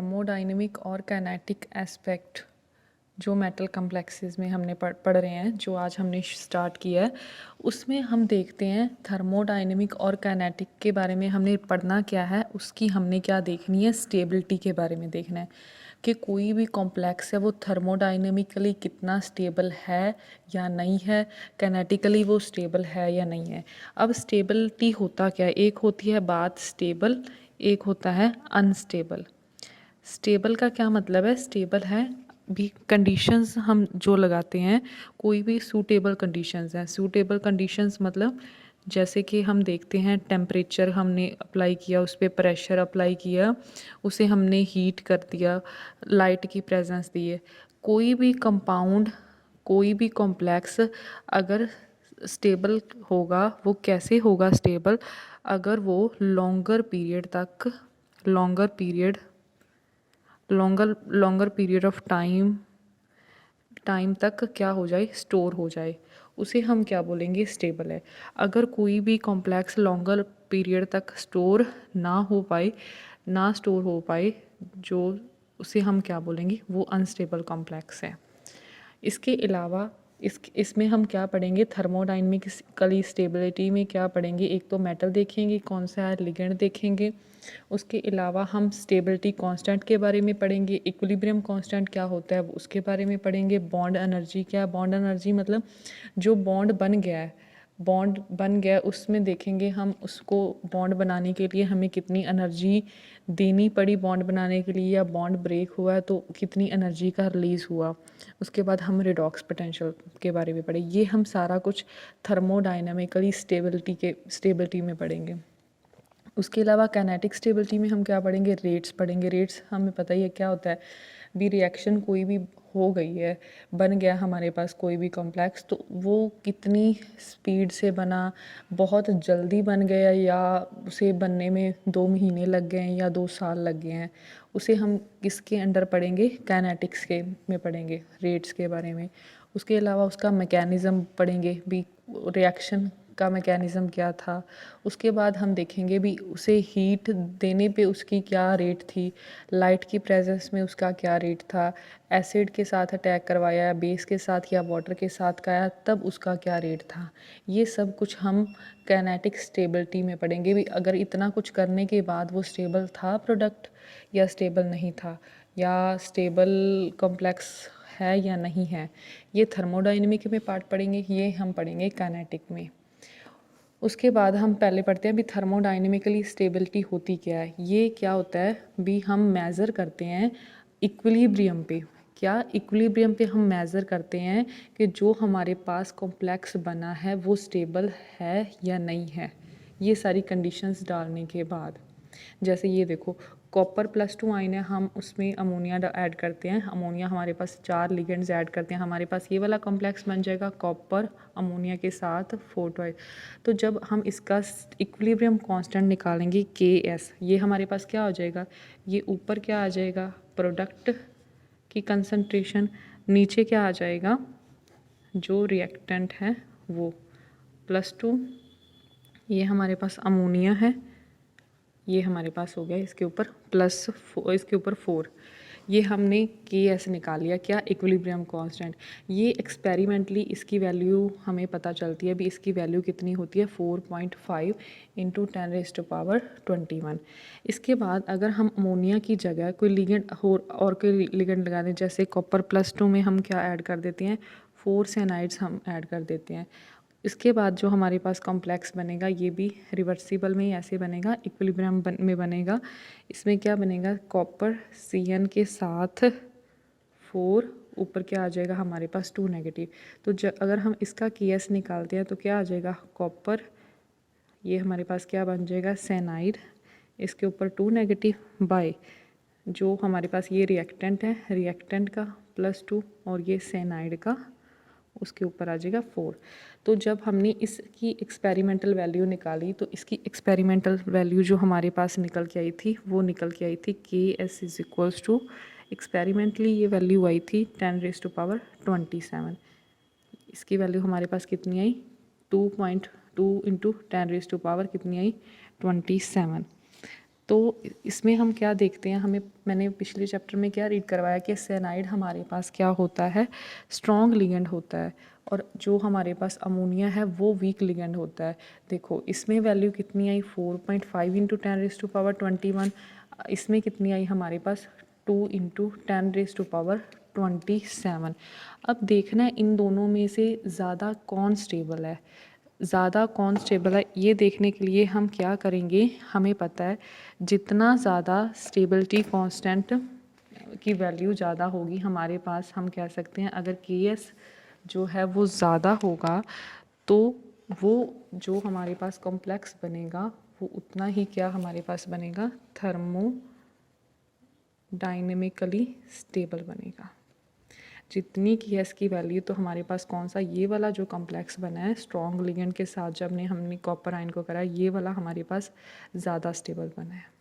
Thermodynamic और kinetic aspect जो metal complexes में हमने पढ़ रहे हैं, जो आज हमने स्टार्ट किया है, उसमें हम देखते हैं थर्मोडाइनमिक और काइनेटिक के बारे में हमने पढ़ना क्या है, उसकी हमने क्या देखनी है, स्टेबिलिटी के बारे में देखना है कि कोई भी कॉम्प्लेक्स है वो थर्मोडाइनमिकली कितना स्टेबल है या नहीं है, काइनेटिकली वो स्टेबल है या नहीं है। अब स्टेबिलिटी होता क्या है, एक होती है बात स्टेबल, एक होता है अनस्टेबल। स्टेबल का क्या मतलब है, स्टेबल है भी कंडीशंस हम जो लगाते हैं, कोई भी सूटेबल कंडीशंस हैं। सूटेबल कंडीशंस मतलब जैसे कि हम देखते हैं टेम्परेचर हमने अप्लाई किया, उस पर प्रेशर अप्लाई किया, उसे हमने हीट कर दिया, लाइट की प्रेजेंस दी है। कोई भी कंपाउंड, कोई भी कॉम्प्लेक्स अगर स्टेबल होगा, वो कैसे होगा स्टेबल, अगर वो लॉन्गर पीरियड ऑफ टाइम तक क्या हो जाए, स्टोर हो जाए, उसे हम क्या बोलेंगे, स्टेबल है। अगर कोई भी कॉम्प्लेक्स लॉन्गर पीरियड तक स्टोर हो पाए जो उसे हम क्या बोलेंगे, वो अनस्टेबल कॉम्प्लेक्स है। इसके अलावा इसमें हम क्या पढ़ेंगे, थर्मोडाइनमिकली स्टेबिलिटी में क्या पढ़ेंगे, एक तो मेटल देखेंगे कौन सा है, लिगेंड देखेंगे। उसके अलावा हम स्टेबिलिटी कांस्टेंट के बारे में पढ़ेंगे, इक्विलिब्रियम कांस्टेंट क्या होता है उसके बारे में पढ़ेंगे, बॉन्ड एनर्जी क्या है, बॉन्ड एनर्जी मतलब जो बॉन्ड बन गया उसमें देखेंगे हम उसको बॉन्ड बनाने के लिए हमें कितनी एनर्जी देनी पड़ी बॉन्ड बनाने के लिए, या बॉन्ड ब्रेक हुआ है तो कितनी एनर्जी का रिलीज़ हुआ। उसके बाद हम रिडॉक्स पोटेंशियल के बारे में पढ़े। ये हम सारा कुछ थर्मोडाइनमिकली स्टेबिलिटी में पढ़ेंगे। उसके अलावा काइनेटिक स्टेबिलिटी में हम क्या पढ़ेंगे, रेट्स पढ़ेंगे। रेट्स हमें पता ही है क्या होता है, भी रिएक्शन कोई भी हो गई है, बन गया हमारे पास कोई भी कॉम्प्लेक्स, तो वो कितनी स्पीड से बना, बहुत जल्दी बन गया या उसे बनने में 2 महीने लग गए हैं या 2 साल लग गए हैं, उसे हम किसके अंडर पढ़ेंगे, काइनेटिक्स के में पढ़ेंगे, रेट्स के बारे में। उसके अलावा उसका मैकेनिज़्म पढ़ेंगे, भी रिएक्शन का मैकेनिज़्म क्या था। उसके बाद हम देखेंगे भी उसे हीट देने पे उसकी क्या रेट थी, लाइट की प्रेजेंस में उसका क्या रेट था, एसिड के साथ अटैक करवाया या बेस के साथ या वाटर के साथ कराया तब उसका क्या रेट था। ये सब कुछ हम काइनेटिक स्टेबिलिटी में पढ़ेंगे भी, अगर इतना कुछ करने के बाद वो स्टेबल था प्रोडक्ट या स्टेबल नहीं था, या स्टेबल कॉम्प्लेक्स है या नहीं है। ये थर्मोडाइनमिक में पार्ट पढ़ेंगे, ये हम पढ़ेंगे काइनेटिक में। उसके बाद हम पहले पढ़ते हैं भी थर्मोडाइनमिकली स्टेबिलिटी होती क्या है। ये क्या होता है भी, हम मेज़र करते हैं इक्विलिब्रियम पे। क्या, इक्विलिब्रियम पे हम मेज़र करते हैं कि जो हमारे पास कॉम्प्लेक्स बना है वो स्टेबल है या नहीं है, ये सारी कंडीशंस डालने के बाद। जैसे ये देखो, कॉपर +2 आयन है, हम उसमें अमोनिया ऐड करते हैं, अमोनिया हमारे पास 4 लिगेंड्स ऐड करते हैं, हमारे पास ये वाला कॉम्प्लेक्स बन जाएगा कॉपर अमोनिया के साथ 4 तो जब हम इसका इक्विलिब्रियम कांस्टेंट निकालेंगे Ks, ये हमारे पास क्या हो जाएगा, ये ऊपर क्या आ जाएगा, प्रोडक्ट की कंसंट्रेशन, नीचे क्या आ जाएगा, जो रिएक्टेंट है वो, +2, ये हमारे पास अमोनिया है, ये हमारे पास हो गया इसके ऊपर इसके ऊपर 4, ये हमने Ks निकाल लिया, क्या, इक्विलिब्रियम कांस्टेंट। ये एक्सपेरिमेंटली इसकी वैल्यू हमें पता चलती है भी, इसकी वैल्यू कितनी होती है, 4.5 × 10⁻21। इसके बाद अगर हम अमोनिया की जगह कोई लिगेंड और कोई लिगेंड लगा दें, जैसे कॉपर +2 में हम क्या ऐड कर देते हैं, 4 साइनाइड्स हम ऐड कर देते हैं। इसके बाद जो हमारे पास कॉम्प्लेक्स बनेगा ये भी रिवर्सिबल में ही ऐसे बनेगा, इक्विलिब्रियम में बनेगा। इसमें क्या बनेगा, कॉपर Cn के साथ 4, ऊपर क्या आ जाएगा हमारे पास 2 नेगेटिव। तो अगर हम इसका Ks निकालते हैं तो क्या आ जाएगा, कॉपर, ये हमारे पास क्या बन जाएगा, साइनाइड, इसके ऊपर 2 नेगेटिव बाय जो हमारे पास ये रिएक्टेंट है, रिएक्टेंट का +2 और ये साइनाइड का उसके ऊपर आ जाएगा 4। तो जब हमने इसकी एक्सपेरिमेंटल वैल्यू निकाली तो इसकी एक्सपेरिमेंटल वैल्यू जो हमारे पास निकल के आई थी वो निकल के आई थी Ks = एक्सपेरिमेंटली ये वैल्यू आई थी 10⁻27। इसकी वैल्यू हमारे पास कितनी आई, 2.2 × 10⁻, कितनी आई, 27। तो इसमें हम क्या देखते हैं, मैंने पिछले चैप्टर में क्या रीड करवाया कि साइनाइड हमारे पास क्या होता है, स्ट्रॉन्ग लिगेंड होता है, और जो हमारे पास अमोनिया है वो वीक लिगेंड होता है। देखो इसमें वैल्यू कितनी आई, 4.5 इंटू 10⁻21। इसमें कितनी आई हमारे पास, 2 इंटू 10⁻27। अब देखना है इन दोनों में से ज़्यादा कौन स्टेबल है, ज़्यादा कौन स्टेबल है ये देखने के लिए हम क्या करेंगे, हमें पता है जितना ज़्यादा स्टेबिलिटी कांस्टेंट की वैल्यू ज़्यादा होगी हमारे पास, हम कह सकते हैं अगर Ks जो है वो ज़्यादा होगा तो वो जो हमारे पास कॉम्प्लेक्स बनेगा वो उतना ही क्या हमारे पास बनेगा, थर्मोडाइनमिकली स्टेबल बनेगा। जितनी Ks की वैल्यू, तो हमारे पास कौन सा, ये वाला जो कॉम्प्लेक्स बना है स्ट्रॉन्ग लिगेंड के साथ जब हमने कॉपर आयन को करा, ये वाला हमारे पास ज़्यादा स्टेबल बना है।